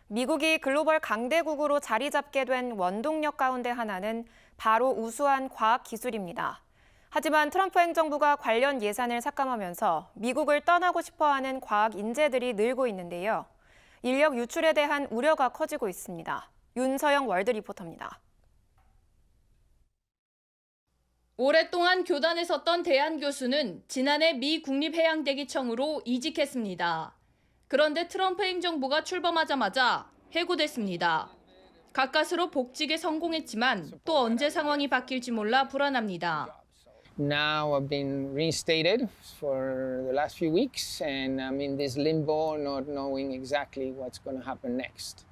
미국이 글로벌 강대국으로 자리 잡게 된 원동력 가운데 하나는 바로 우수한 과학 기술입니다. 하지만 트럼프 행정부가 관련 예산을 삭감하면서 미국을 떠나고 싶어하는 과학 인재들이 늘고 있는데요. 인력 유출에 대한 우려가 커지고 있습니다. 윤서영 월드 리포터입니다. 오랫동안 교단에 섰던 대한 교수는 지난해 미 국립해양대기청으로 이직했습니다. 그런데 트럼프 행정부가 출범하자마자 해고됐습니다. 가까스로 복직에 성공했지만 또 언제 상황이 바뀔지 몰라 불안합니다. Now I've been reinstated for the last few weeks and I'm in this limbo not knowing exactly what's going to happen next.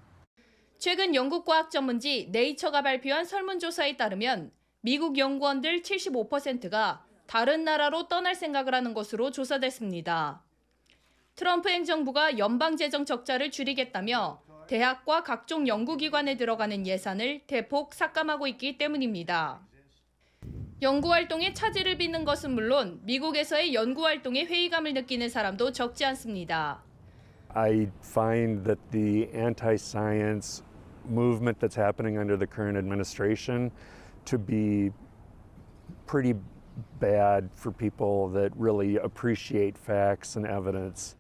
최근 영국 과학 전문지 네이처가 발표한 설문조사에 따르면 미국 연구원들 75%가 다른 나라로 떠날 생각을 하는 것으로 조사됐습니다. 트럼프 행정부가 연방재정 적자를 줄이겠다며 대학과 각종 연구기관에 들어가는 예산을 대폭 삭감하고 있기 때문입니다. 연구활동에 차질을 빚는 것은 물론 미국에서의 연구활동에 회의감을 느끼는 사람도 적지 않습니다. I find that the anti-science movement that's happening under the current administration to be pretty bad for people that really appreciate facts and evidence.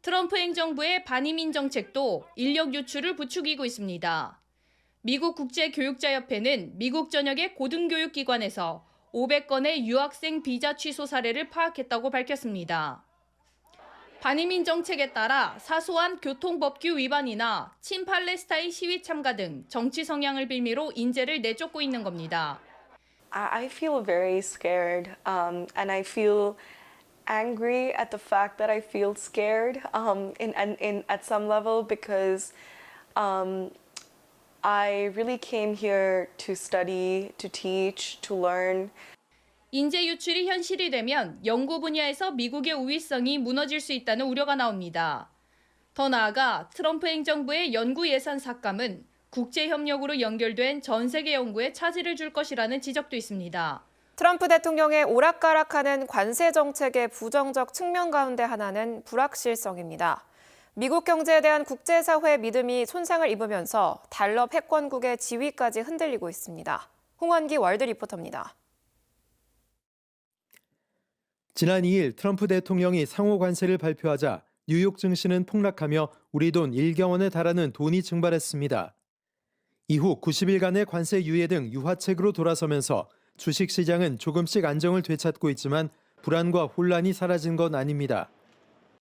트럼프 행정부의 반이민 정책도 인력 유출을 부추기고 있습니다. 미국 국제교육자협회는 미국 전역의 고등교육기관에서 500건의 유학생 비자 취소 사례를 파악했다고 밝혔습니다. 반이민 정책에 따라 사소한 교통법규 위반이나 친팔레스타인 시위 참가 등 정치 성향을 빌미로 인재를 내쫓고 있는 겁니다. I feel very scared and I feel angry at the fact that I feel scared at some level because I really came here to study, to teach, to learn. 인재 유출이 현실이 되면 연구 분야에서 미국의 우위성이 무너질 수 있다는 우려가 나옵니다. 더 나아가 트럼프 행정부의 연구 예산 삭감은 국제협력으로 연결된 전 세계 연구에 차질을 줄 것이라는 지적도 있습니다. 트럼프 대통령의 오락가락하는 관세 정책의 부정적 측면 가운데 하나는 불확실성입니다. 미국 경제에 대한 국제사회의 믿음이 손상을 입으면서 달러 패권국의 지위까지 흔들리고 있습니다. 홍원기 월드 리포터입니다. 지난 2일 트럼프 대통령이 상호 관세를 발표하자 뉴욕 증시는 폭락하며 우리 돈 1경 원에 달하는 돈이 증발했습니다. 이후 90일간의 관세 유예 등 유화책으로 돌아서면서 주식시장은 조금씩 안정을 되찾고 있지만 불안과 혼란이 사라진 건 아닙니다.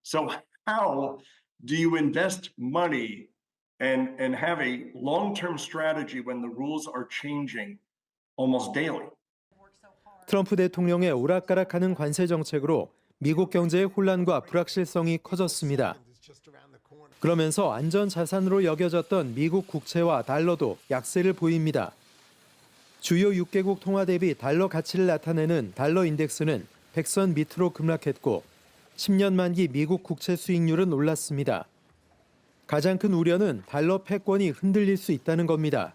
So how do you invest money and have a long-term strategy when the rules are changing almost daily? 트럼프 대통령의 오락가락하는 관세 정책으로 미국 경제의 혼란과 불확실성이 커졌습니다. 그러면서 안전 자산으로 여겨졌던 미국 국채와 달러도 약세를 보입니다. 주요 6개국 통화 대비 달러 가치를 나타내는 달러 인덱스는 100선 밑으로 급락했고 10년 만기 미국 국채 수익률은 올랐습니다. 가장 큰 우려는 달러 패권이 흔들릴 수 있다는 겁니다.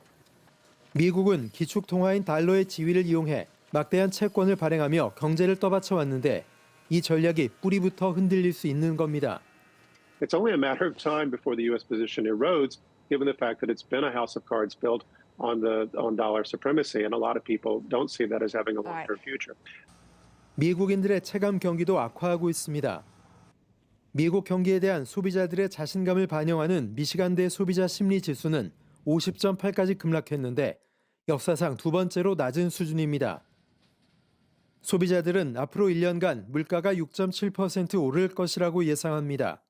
미국은 기축 통화인 달러의 지위를 이용해 막대한 채권을 발행하며 경제를 떠받쳐 왔는데 이 전략이 뿌리부터 흔들릴 수 있는 겁니다. It's only a matter of time before the U.S. position erodes, given the fact that it's been a house of cards built on dollar supremacy, and a lot of people don't see that as having a long-term future. 미국인들의 체감 경기도 악화하고 있습니다. 미국 경기에 대한 소비자들의 자신감을 반영하는 미시간대 소비자 심리 지수는 50.8까지 급락했는데 역사상 두 번째로 낮은 수준입니다. 소비자들은 앞으로 1년간 물가가 6.7% 오를 것이라고 예상합니다.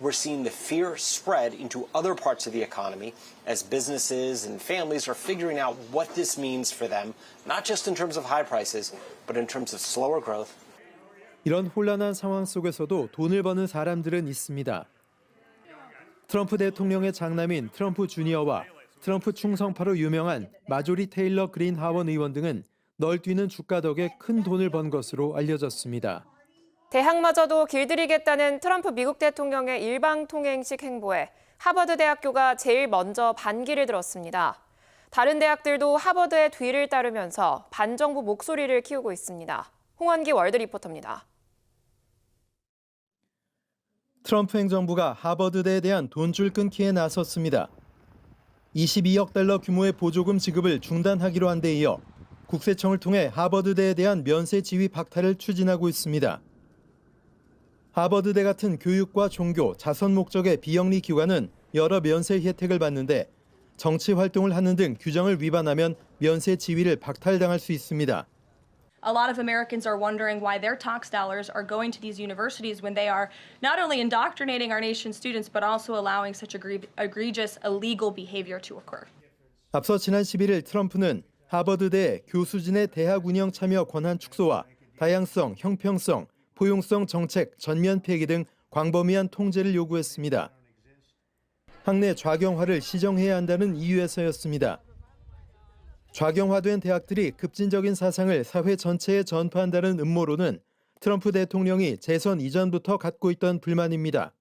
We're seeing the fear spread into other parts of the economy as businesses and families are figuring out what this means for them, not just in terms of high prices, but in terms of slower growth. 이런 혼란한 상황 속에서도 돈을 버는 사람들은 있습니다. 트럼프 대통령의 장남인 트럼프 주니어와 트럼프 충성파로 유명한 마조리 테일러 그린 하원 의원 등은 널뛰는 주가 덕에 큰 돈을 번 것으로 알려졌습니다. 대학마저도 길들이겠다는 트럼프 미국 대통령의 일방통행식 행보에 하버드 대학교가 제일 먼저 반기를 들었습니다. 다른 대학들도 하버드의 뒤를 따르면서 반정부 목소리를 키우고 있습니다. 홍원기 월드 리포터입니다. 트럼프 행정부가 하버드대에 대한 돈줄 끊기에 나섰습니다. 22억 달러 규모의 보조금 지급을 중단하기로 한 데 이어 국세청을 통해 하버드대에 대한 면세 지위 박탈을 추진하고 있습니다. 하버드대 같은 교육과 종교, 자선 목적의 비영리 기관은 여러 면세 혜택을 받는데 정치 활동을 하는 등 규정을 위반하면 면세 지위를 박탈당할 수 있습니다. A lot of Americans are wondering why their tax dollars are going to these universities when they are not only indoctrinating our nation's students but also allowing such egregious illegal behavior to occur. 앞서 지난 11일 트럼프는 하버드대 교수진의 대학 운영 참여 권한 축소와 다양성, 형평성, 포용성 정책 전면 폐기 등 광범위한 통제를 요구했습니다. 학내 좌경화를 시정해야 한다는 이유에서였습니다. 좌경화된 대학들이 급진적인 사상을 사회 전체에 전파한다는 음모론은 트럼프 대통령이 재선 이전부터 갖고 있던 불만입니다.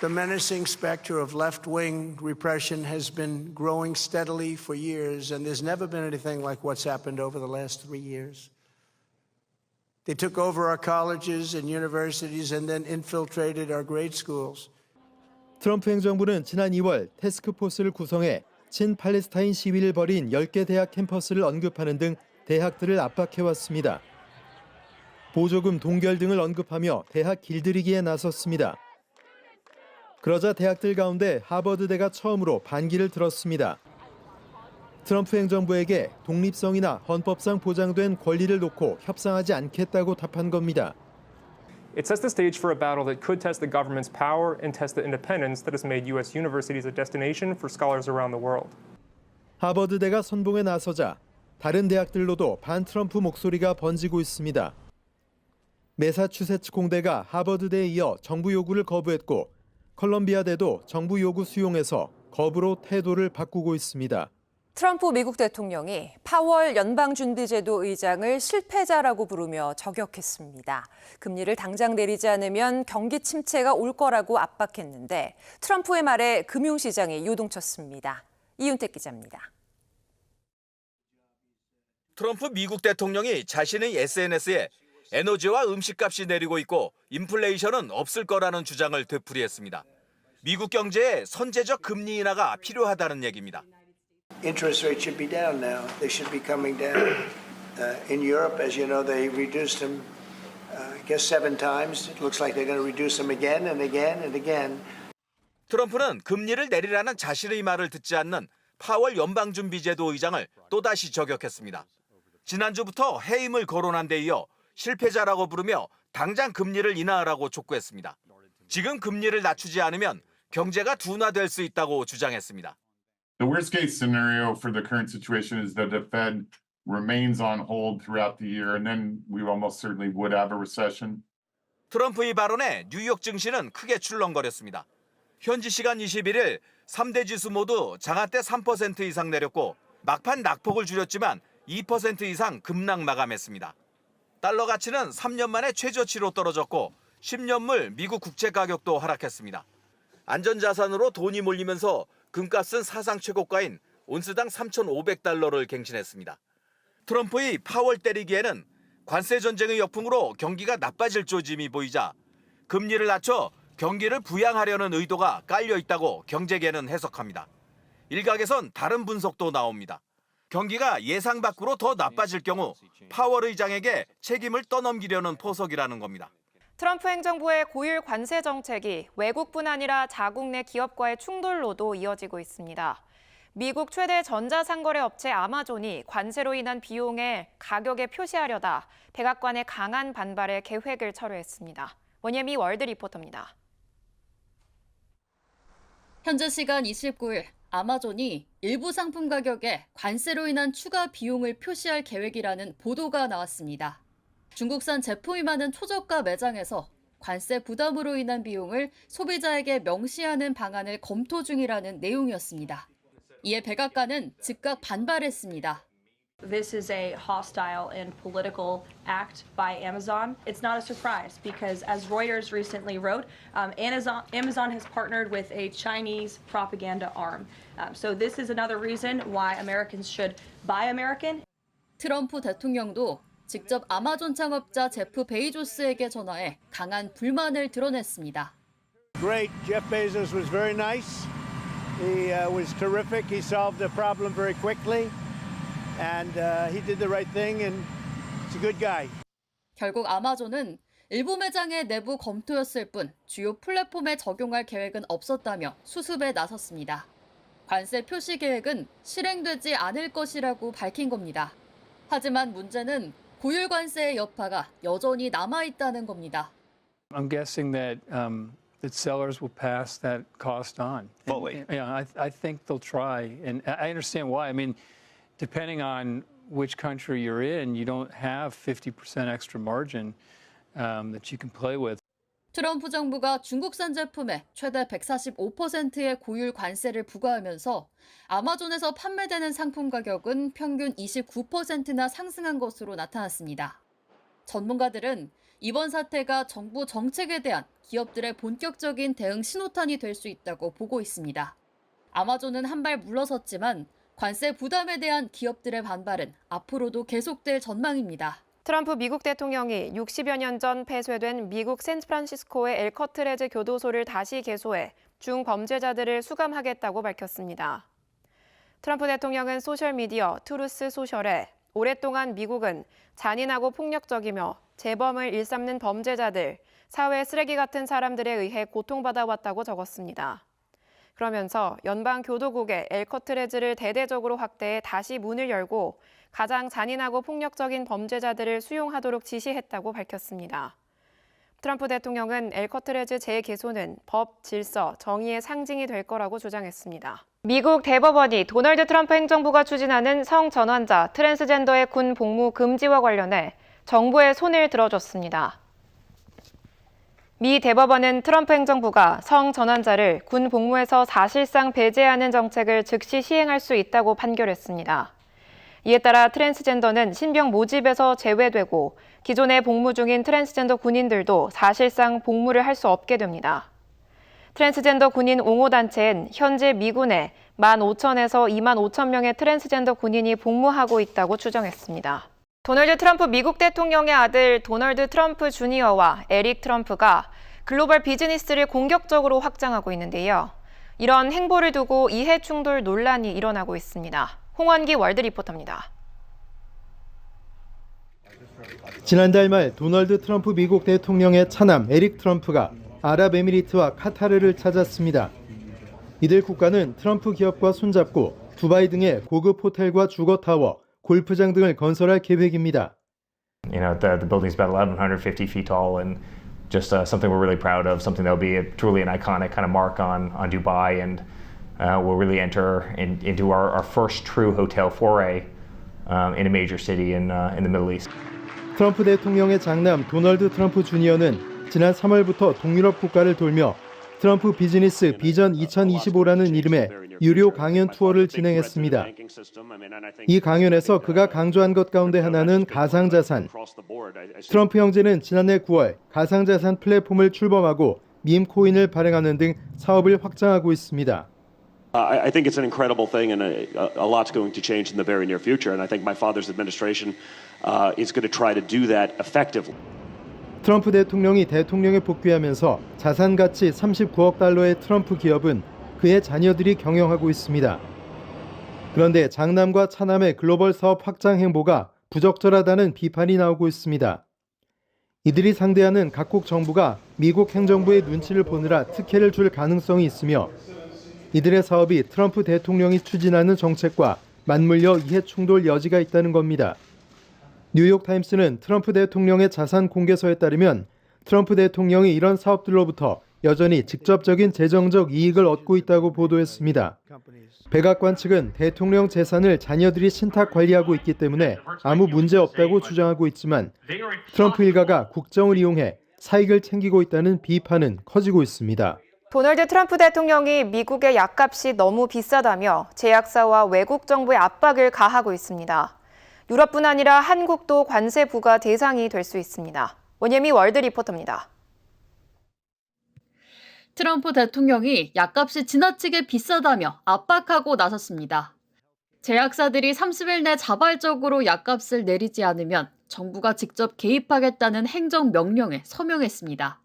The menacing specter of left-wing repression has been growing steadily for years, and there's never been anything like what's happened over the last 3 years. They took over our colleges and universities and then infiltrated our grade schools. 트럼프 행정부는 지난 2월 태스크포스를 구성해 친팔레스타인 시위를 벌인 10개 대학 캠퍼스를 언급하는 등 대학들을 압박해왔습니다. 보조금 동결 등을 언급하며 대학 길들이기에 나섰습니다. 그러자 대학들 가운데 하버드대가 처음으로 반기를 들었습니다. 트럼프 행정부에게 독립성이나 헌법상 보장된 권리를 놓고 협상하지 않겠다고 답한 겁니다. It sets the stage for a battle that could test the government's power and test the independence that has made U.S. universities a destination for scholars around the world. 하버드대가 선봉에 나서자 다른 대학들로도 반트럼프 목소리가 번지고 있습니다. 매사추세츠 공대가 하버드대에 이어 정부 요구를 거부했고 컬럼비아대도 정부 요구 수용해서 거부로 태도를 바꾸고 있습니다. 트럼프 미국 대통령이 파월 연방준비제도 의장을 실패자라고 부르며 저격했습니다. 금리를 당장 내리지 않으면 경기 침체가 올 거라고 압박했는데 트럼프의 말에 금융시장이 요동쳤습니다. 이윤택 기자입니다. 트럼프 미국 대통령이 자신의 SNS에 에너지와 음식값이 내리고 있고 인플레이션은 없을 거라는 주장을 되풀이했습니다. 미국 경제에 선제적 금리 인하가 필요하다는 얘기입니다. Interest rates should be down now. They should be coming down. In Europe, as you know, they reduced them, I guess 7 times. It looks like they're going to reduce them again and again and again. 트럼프는 금리를 내리라는 자신의 말을 듣지 않는 파월 연방준비제도 의장을 또다시 저격했습니다. 지난주부터 해임을 거론한 데 이어 실패자라고 부르며 당장 금리를 인하하라고 촉구했습니다. 지금 금리를 낮추지 않으면 경제가 둔화될 수 있다고 주장했습니다. The worst case scenario for the current situation is that the Fed remains on hold throughout the year, and then we almost certainly would have a recession. 트럼프의 발언에 뉴욕 증시는 크게 출렁거렸습니다. 현지 시간 21일 3대 지수 모두 장한때 3% 이상 내렸고 막판 낙폭을 줄였지만 2% 이상 급락 마감했습니다. 달러 가치는 3년 만에 최저치로 떨어졌고 10년물 미국 국채 가격도 하락했습니다. 안전자산으로 돈이 몰리면서 금값은 사상 최고가인 온스당 3,500달러를 갱신했습니다. 트럼프의 파월 때리기에는 관세 전쟁의 역풍으로 경기가 나빠질 조짐이 보이자 금리를 낮춰 경기를 부양하려는 의도가 깔려 있다고 경제계는 해석합니다. 일각에선 다른 분석도 나옵니다. 경기가 예상 밖으로 더 나빠질 경우 파월 의장에게 책임을 떠넘기려는 포석이라는 겁니다. 트럼프 행정부의 고율 관세 정책이 외국뿐 아니라 자국 내 기업과의 충돌로도 이어지고 있습니다. 미국 최대 전자상거래 업체 아마존이 관세로 인한 비용을 가격에 표시하려다 백악관의 강한 반발에 계획을 철회했습니다. 원예미 월드 리포터입니다. 현재 시간 29일 아마존이 일부 상품 가격에 관세로 인한 추가 비용을 표시할 계획이라는 보도가 나왔습니다. 중국산 제품이 많은 초저가 매장에서 관세 부담으로 인한 비용을 소비자에게 명시하는 방안을 검토 중이라는 내용이었습니다. 이에 백악관은 즉각 반발했습니다. This is a hostile and political act by Amazon. It's not a surprise because, as Reuters recently wrote, Amazon has partnered with a Chinese propaganda arm. So this is another reason why Americans should buy American. 트럼프 대통령도 직접 아마존 창업자 제프 베이조스에게 전화해 강한 불만을 드러냈습니다. Great. Jeff Bezos was very nice. He was terrific. He solved the problem very quickly. And he did the right thing, and he's a good guy. 결국 아마존은 일부 매장의 내부 검토였을 뿐 주요 플랫폼에 적용할 계획은 없었다며 수습에 나섰습니다. 관세 표시 계획은 실행되지 않을 것이라고 밝힌 겁니다. 하지만 문제는 고율 관세의 여파가 여전히 남아있다는 겁니다. I'm guessing that that sellers will pass that cost on. Fully. Yeah, I think they'll try, and I understand why. I mean, depending on which country you're in, you don't have 50% extra margin that you can play with. 트럼프 정부가 중국산 제품에 최대 145%의 고율 관세를 부과하면서 아마존에서 판매되는 상품 가격은 평균 29%나 상승한 것으로 나타났습니다. 전문가들은 이번 사태가 정부 정책에 대한 기업들의 본격적인 대응 신호탄이 될 수 있다고 보고 있습니다. 아마존은 한 발 물러섰지만 관세 부담에 대한 기업들의 반발은 앞으로도 계속될 전망입니다. 트럼프 미국 대통령이 60여 년 전 폐쇄된 미국 샌프란시스코의 엘커트레즈 교도소를 다시 개소해 중범죄자들을 수감하겠다고 밝혔습니다. 트럼프 대통령은 소셜미디어 트루스 소셜에 오랫동안 미국은 잔인하고 폭력적이며 재범을 일삼는 범죄자들, 사회 쓰레기 같은 사람들에 의해 고통받아왔다고 적었습니다. 그러면서 연방교도국의 엘커트레즈를 대대적으로 확대해 다시 문을 열고 가장 잔인하고 폭력적인 범죄자들을 수용하도록 지시했다고 밝혔습니다. 트럼프 대통령은 엘커트레즈 재개소는 법, 질서, 정의의 상징이 될 거라고 주장했습니다. 미국 대법원이 도널드 트럼프 행정부가 추진하는 성전환자, 트랜스젠더의 군 복무 금지와 관련해 정부의 손을 들어줬습니다. 미 대법원은 트럼프 행정부가 성전환자를 군 복무에서 사실상 배제하는 정책을 즉시 시행할 수 있다고 판결했습니다. 이에 따라 트랜스젠더는 신병 모집에서 제외되고 기존에 복무 중인 트랜스젠더 군인들도 사실상 복무를 할 수 없게 됩니다. 트랜스젠더 군인 옹호단체는 현재 미군에 15,000에서 25,000명의 트랜스젠더 군인이 복무하고 있다고 추정했습니다. 도널드 트럼프 미국 대통령의 아들 도널드 트럼프 주니어와 에릭 트럼프가 글로벌 비즈니스를 공격적으로 확장하고 있는데요. 이런 행보를 두고 이해 충돌 논란이 일어나고 있습니다. 홍원기 월드 리포터입니다. 지난달 말 도널드 트럼프 미국 대통령의 차남 에릭 트럼프가 아랍에미리트와 카타르를 찾았습니다. 이들 국가는 트럼프 기업과 손잡고 두바이 등의 고급 호텔과 주거타워, 골프장 등을 건설할 계획입니다. You know, the building's about 1,150 feet tall and just something we're really proud of, something that'll be truly an iconic kind of mark on Dubai, and we'll really enter into our first true hotel foray in a major city in the Middle East. 트럼프 대통령의 장남 도널드 트럼프 주니어는 지난 3월부터 동유럽 국가를 돌며 트럼프 비즈니스 비전 2025라는 이름의 유료 강연 투어를 진행했습니다. 이 강연에서 그가 강조한 것 가운데 하나는 가상자산. 트럼프 형제는 지난해 9월 가상자산 플랫폼을 출범하고 밈코인을 발행하는 등 사업을 확장하고 있습니다. I think it's an incredible thing, and a lot's going to change in the very near future. And I think my father's administration is going to try to do that effectively. 트럼프 대통령이 대통령에 복귀하면서 자산 가치 39억 달러의 트럼프 기업은 그의 자녀들이 경영하고 있습니다. 그런데 장남과 차남의 글로벌 사업 확장 행보가 부적절하다는 비판이 나오고 있습니다. 이들이 상대하는 각국 정부가 미국 행정부의 눈치를 보느라 특혜를 줄 가능성이 있으며 이들의 사업이 트럼프 대통령이 추진하는 정책과 맞물려 이해 충돌 여지가 있다는 겁니다. 뉴욕타임스는 트럼프 대통령의 자산 공개서에 따르면 트럼프 대통령이 이런 사업들로부터 여전히 직접적인 재정적 이익을 얻고 있다고 보도했습니다. 백악관 측은 대통령 재산을 자녀들이 신탁 관리하고 있기 때문에 아무 문제 없다고 주장하고 있지만 트럼프 일가가 국정을 이용해 사익을 챙기고 있다는 비판은 커지고 있습니다. 도널드 트럼프 대통령이 미국의 약값이 너무 비싸다며 제약사와 외국 정부의 압박을 가하고 있습니다. 유럽뿐 아니라 한국도 관세 부과 대상이 될 수 있습니다. 원예미 월드 리포터입니다. 트럼프 대통령이 약값이 지나치게 비싸다며 압박하고 나섰습니다. 제약사들이 30일 내 자발적으로 약값을 내리지 않으면 정부가 직접 개입하겠다는 행정명령에 서명했습니다.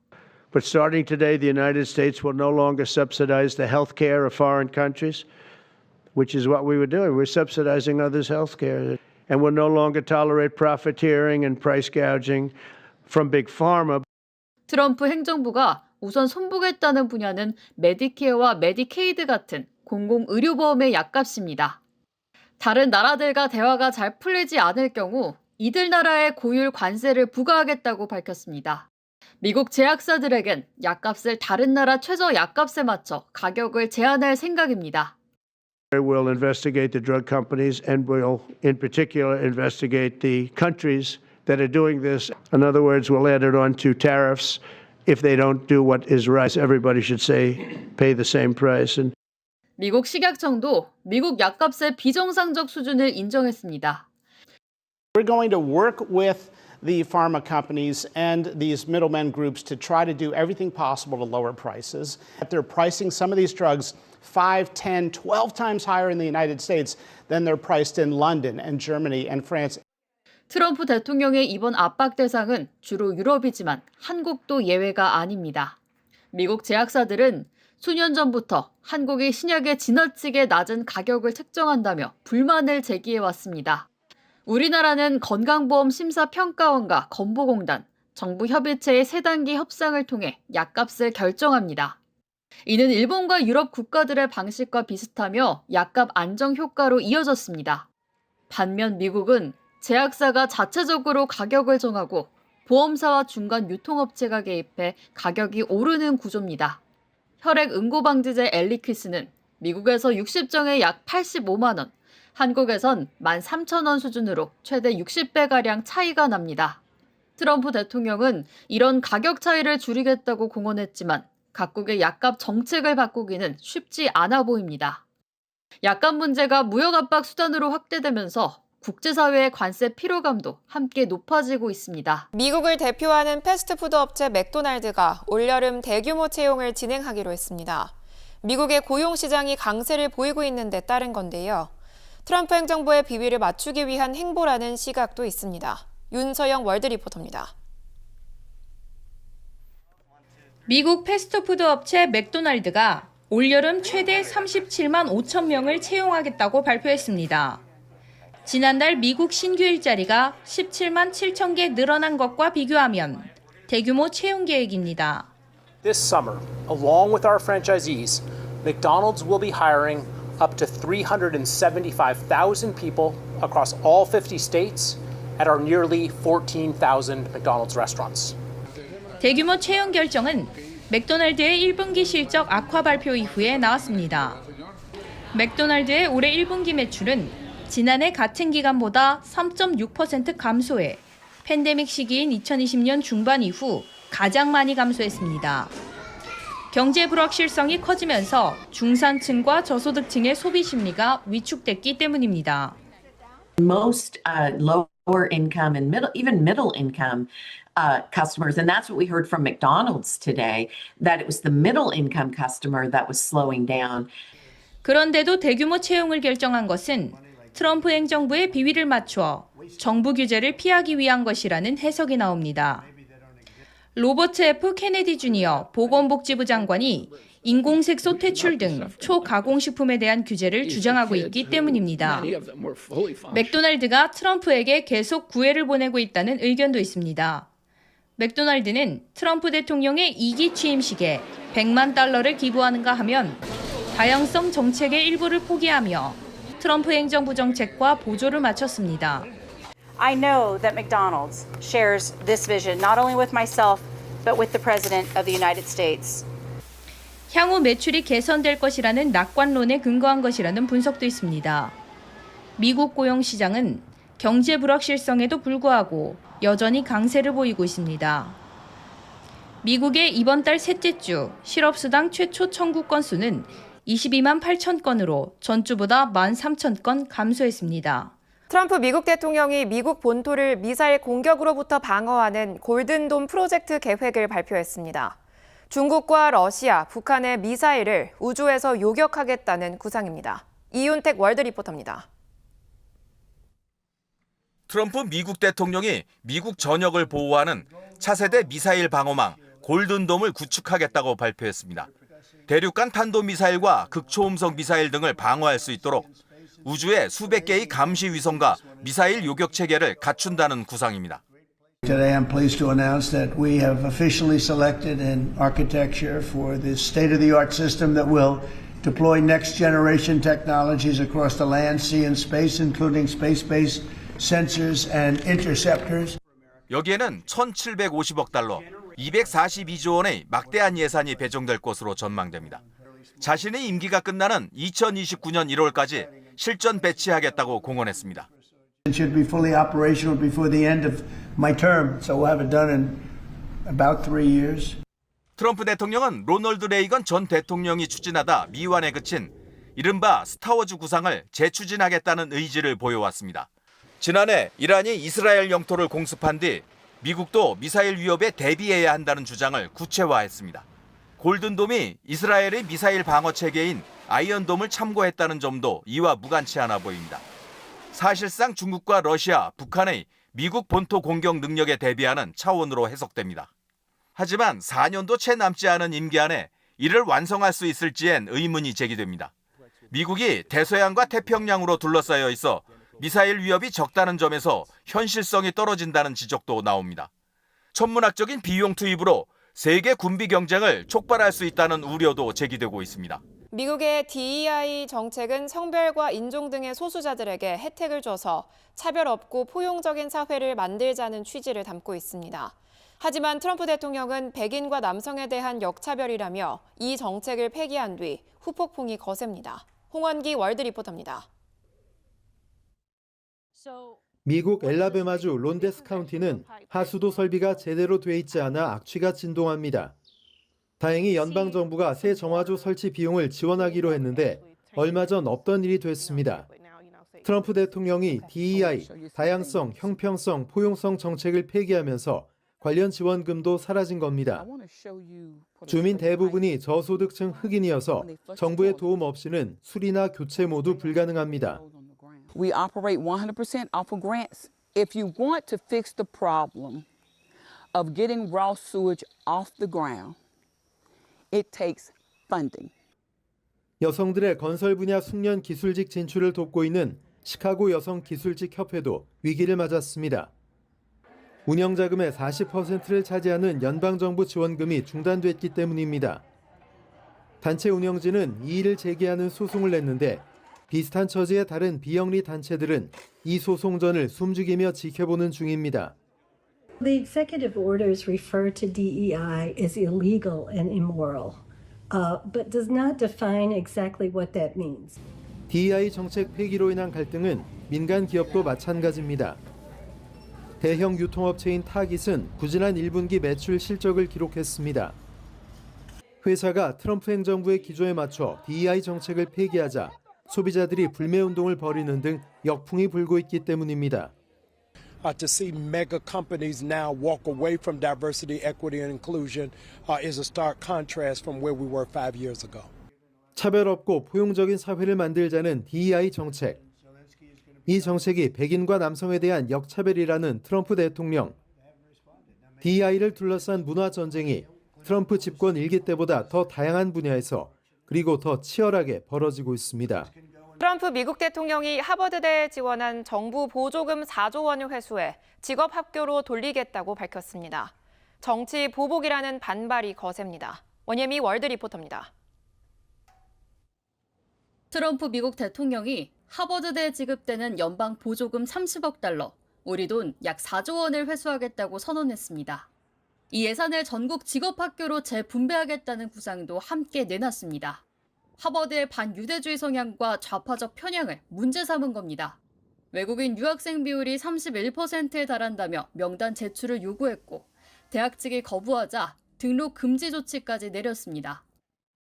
But starting today, the United States will no longer subsidize the health care of foreign countries, which is what we were doing. We're subsidizing others' health care. And we'll no longer tolerate profiteering and price gouging from big pharma. 트럼프 행정부가 우선 손보겠다는 분야는 메디케어와 메디케이드 같은 공공의료보험의 약값입니다. 다른 나라들과 대화가 잘 풀리지 않을 경우 이들 나라의 고율 관세를 부과하겠다고 밝혔습니다. 미국 제약사들에겐 약값을 다른 나라 최저 약값에 맞춰 가격을 제한할 생각입니다. We'll investigate the drug companies and we'll, in particular, investigate the countries that are doing this. In other words, we'll add it on to tariffs if they don't do what is right. Everybody should pay the same price. 미국 식약청도 미국 약값의 비정상적 수준을 인정했습니다. We're going to work with the pharma companies and these middlemen groups to try to do everything possible to lower prices. They're pricing some of these drugs 5, 10, 12 times higher in the United States than they're priced in London and Germany and France. 트럼프 대통령의 이번 압박 대상은 주로 유럽이지만 한국도 예외가 아닙니다. 미국 제약사들은 수년 전부터 한국이 신약의 지나치게 낮은 가격을 책정한다며 불만을 제기해왔습니다. 우리나라는 건강보험심사평가원과 건보공단, 정부 협의체의 3단계 협상을 통해 약값을 결정합니다. 이는 일본과 유럽 국가들의 방식과 비슷하며 약값 안정 효과로 이어졌습니다. 반면 미국은 제약사가 자체적으로 가격을 정하고 보험사와 중간 유통업체가 개입해 가격이 오르는 구조입니다. 혈액응고방지제 엘리퀴스는 미국에서 60정에 약 85만 원, 한국에선 13,000원 수준으로 최대 60배가량 차이가 납니다. 트럼프 대통령은 이런 가격 차이를 줄이겠다고 공언했지만 각국의 약값 정책을 바꾸기는 쉽지 않아 보입니다. 약값 문제가 무역 압박 수단으로 확대되면서 국제사회의 관세 피로감도 함께 높아지고 있습니다. 미국을 대표하는 패스트푸드 업체 맥도날드가 올여름 대규모 채용을 진행하기로 했습니다. 미국의 고용시장이 강세를 보이고 있는 데 따른 건데요. 트럼프 행정부의 비위를 맞추기 위한 행보라는 시각도 있습니다. 윤서영 월드리포터입니다. 미국 패스트푸드 업체 맥도날드가 올여름 최대 37만 5천 명을 채용하겠다고 발표했습니다. 지난달 미국 신규 일자리가 17만 7천 개 늘어난 것과 비교하면 대규모 채용 계획입니다. This summer, along with our franchisees, McDonald's will be hiring up to 375,000 people across all 50 states at our nearly 14,000 McDonald's restaurants. 대규모 채용 결정은 맥도날드의 1분기 실적 악화 발표 이후에 나왔습니다. 맥도날드의 올해 1분기 매출은 지난해 같은 기간보다 3.6% 감소해 팬데믹 시기인 2020년 중반 이후 가장 많이 감소했습니다. 경제 불확실성이 커지면서 중산층과 저소득층의 소비 심리가 위축됐기 때문입니다. Most lower income and even middle income customers, and that's what we heard from McDonald's today, that it was the middle income customer that was slowing down. 그런데도 대규모 채용을 결정한 것은 트럼프 행정부의 비위를 맞추어 정부 규제를 피하기 위한 것이라는 해석이 나옵니다. 로버트 F. 케네디 주니어 보건복지부 장관이 인공색소 퇴출 등 초가공식품에 대한 규제를 주장하고 있기 때문입니다. 맥도날드가 트럼프에게 계속 구애를 보내고 있다는 의견도 있습니다. 맥도날드는 트럼프 대통령의 2기 취임식에 $100만 기부하는가 하면 다양성 정책의 일부를 포기하며 트럼프 행정부 정책과 보조를 맞췄습니다. I know that McDonald's shares this vision not only with myself but with the President of the United States. 향후 매출이 개선될 것이라는 낙관론에 근거한 것이라는 분석도 있습니다. 미국 고용 시장은 경제 불확실성에도 불구하고 여전히 강세를 보이고 있습니다. 미국의 이번 달 셋째 주 실업수당 최초 청구 건수는 22만 8천 건으로 전주보다 13,000건 감소했습니다. 트럼프 미국 대통령이 미국 본토를 미사일 공격으로부터 방어하는 골든돔 프로젝트 계획을 발표했습니다. 중국과 러시아, 북한의 미사일을 우주에서 요격하겠다는 구상입니다. 이윤택 월드리포터입니다. 트럼프 미국 대통령이 미국 전역을 보호하는 차세대 미사일 방어망 골든돔을 구축하겠다고 발표했습니다. 대륙간 탄도미사일과 극초음속 미사일 등을 방어할 수 있도록 우주에 수백 개의 감시 위성과 미사일 요격 체계를 갖춘다는 구상입니다. Today I'm pleased to announce that we have officially selected an architecture for this state-of-the-art system that will deploy next-generation technologies across the land, sea, and space, including space-based sensors and interceptors. 여기에는 1,750억 달러, 242조 원의 막대한 예산이 배정될 것으로 전망됩니다. 자신의 임기가 끝나는 2029년 1월까지 실전 배치하겠다고 공언했습니다. It should be fully operational before the end of my term, so we'll have it done in about 3 years. 트럼프 대통령은 로널드 레이건 전 대통령이 추진하다 미완에 그친 이른바 스타워즈 구상을 재추진하겠다는 의지를 보여왔습니다. 지난해 이란이 이스라엘 영토를 공습한 뒤 미국도 미사일 위협에 대비해야 한다는 주장을 구체화했습니다. 골든돔이 이스라엘의 미사일 방어 체계인 아이언돔을 참고했다는 점도 이와 무관치 않아 보입니다. 사실상 중국과 러시아, 북한의 미국 본토 공격 능력에 대비하는 차원으로 해석됩니다. 하지만 4년도 채 남지 않은 임기 안에 이를 완성할 수 있을지엔 의문이 제기됩니다. 미국이 대서양과 태평양으로 둘러싸여 있어 미사일 위협이 적다는 점에서 현실성이 떨어진다는 지적도 나옵니다. 천문학적인 비용 투입으로 세계 군비 경쟁을 촉발할 수 있다는 우려도 제기되고 있습니다. 미국의 DEI 정책은 성별과 인종 등의 소수자들에게 혜택을 줘서 차별 없고 포용적인 사회를 만들자는 취지를 담고 있습니다. 하지만 트럼프 대통령은 백인과 남성에 대한 역차별이라며 이 정책을 폐기한 뒤 후폭풍이 거셉니다. 홍원기 월드 리포터입니다. 미국 엘라베마주 론데스 카운티는 하수도 설비가 제대로 돼 있지 않아 악취가 진동합니다. 다행히 연방정부가 새 정화조 설치 비용을 지원하기로 했는데 얼마 전 없던 일이 됐습니다. 트럼프 대통령이 DEI, 다양성, 형평성, 포용성 정책을 폐기하면서 관련 지원금도 사라진 겁니다. 주민 대부분이 저소득층 흑인이어서 정부의 도움 없이는 수리나 교체 모두 불가능합니다. We operate 100% off of grants. If you want to fix the problem of getting raw sewage off the ground, it takes funding. 여성들의 건설 분야 숙련 기술직 진출을 돕고 있는 시카고 여성 기술직 협회도 위기를 맞았습니다. 운영 자금의 40%를 차지하는 연방정부 지원금이 중단됐기 때문입니다. 단체 운영진은 이의를 제기하는 소송을 냈는데 비슷한 처지의 다른 비영리 단체들은 이 소송전을 숨죽이며 지켜보는 중입니다. The executive orders refer to DEI as illegal and immoral, but does not define exactly what that means. DEI 정책 폐기로 인한 갈등은 민간 기업도 마찬가지입니다. 대형 유통업체인 타깃은 부진한 1분기 매출 실적을 기록했습니다. 회사가 트럼프 행정부의 기조에 맞춰 DEI 정책을 폐기하자 소비자들이 불매운동을 벌이는 등 역풍이 불고 있기 때문입니다. To see mega companies now walk away from diversity, equity, and inclusion is a stark contrast from where we were 5 years ago. 차별 없고 포용적인 사회를 만들자는 DEI 정책. 이 정책이 백인과 남성에 대한 역차별이라는 트럼프 대통령. DEI를 둘러싼 문화 전쟁이 트럼프 집권 일기 때보다 더 다양한 분야에서 그리고 더 치열하게 벌어지고 있습니다. 트럼프 미국 대통령이 하버드대에 지원한 정부 보조금 4조 원을 회수해 직업 학교로 돌리겠다고 밝혔습니다. 정치 보복이라는 반발이 거셉니다. 원예미 월드 리포터입니다. 트럼프 미국 대통령이 하버드대에 지급되는 연방 보조금 30억 달러, 우리 돈 약 4조 원을 회수하겠다고 선언했습니다. 이 예산을 전국 직업학교로 재분배하겠다는 구상도 함께 내놨습니다. 하버드의 반유대주의 성향과 좌파적 편향을 문제 삼은 겁니다. 외국인 유학생 비율이 31%에 달한다며 명단 제출을 요구했고 대학 측이 거부하자 등록 금지 조치까지 내렸습니다.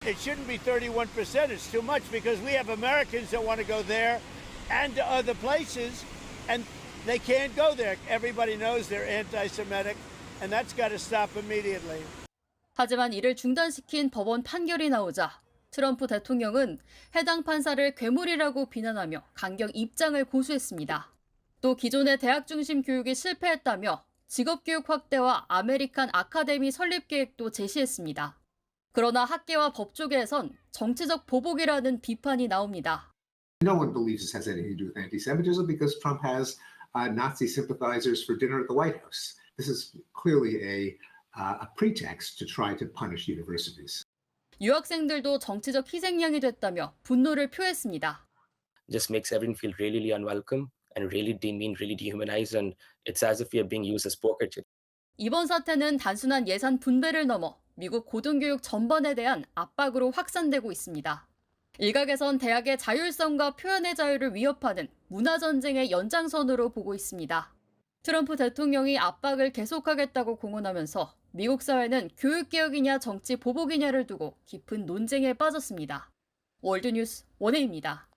It shouldn't be 31%. It's too much because we have Americans that want to go there and to other places, and they can't go there. Everybody knows they're anti-Semitic, and that's got to stop immediately. 하지만 이를 중단시킨 법원 판결이 나오자 트럼프 대통령은 해당 판사를 괴물이라고 비난하며 강경 입장을 고수했습니다. 또 기존의 대학 중심 교육이 실패했다며 직업교육 확대와 아메리칸 아카데미 설립 계획도 제시했습니다. 그러나 학계와 법조계에선 정치적 보복이라는 비판이 나옵니다. No one believes this has anything to do with anti-Semitism because Trump has Nazi sympathizers for dinner at the White House. This is clearly a pretext to try to punish universities. 유학생들도 정치적 희생양이 됐다며 분노를 표했습니다. Just makes everyone feel really unwelcome and really demeaned, really dehumanized, and it's as if we are being used as poker chips. 이번 사태는 단순한 예산 분배를 넘어 미국 고등교육 전반에 대한 압박으로 확산되고 있습니다. 일각에선 대학의 자율성과 표현의 자유를 위협하는 문화전쟁의 연장선으로 보고 있습니다. 트럼프 대통령이 압박을 계속하겠다고 공언하면서 미국 사회는 교육개혁이냐 정치 보복이냐를 두고 깊은 논쟁에 빠졌습니다. 월드뉴스 원혜입니다.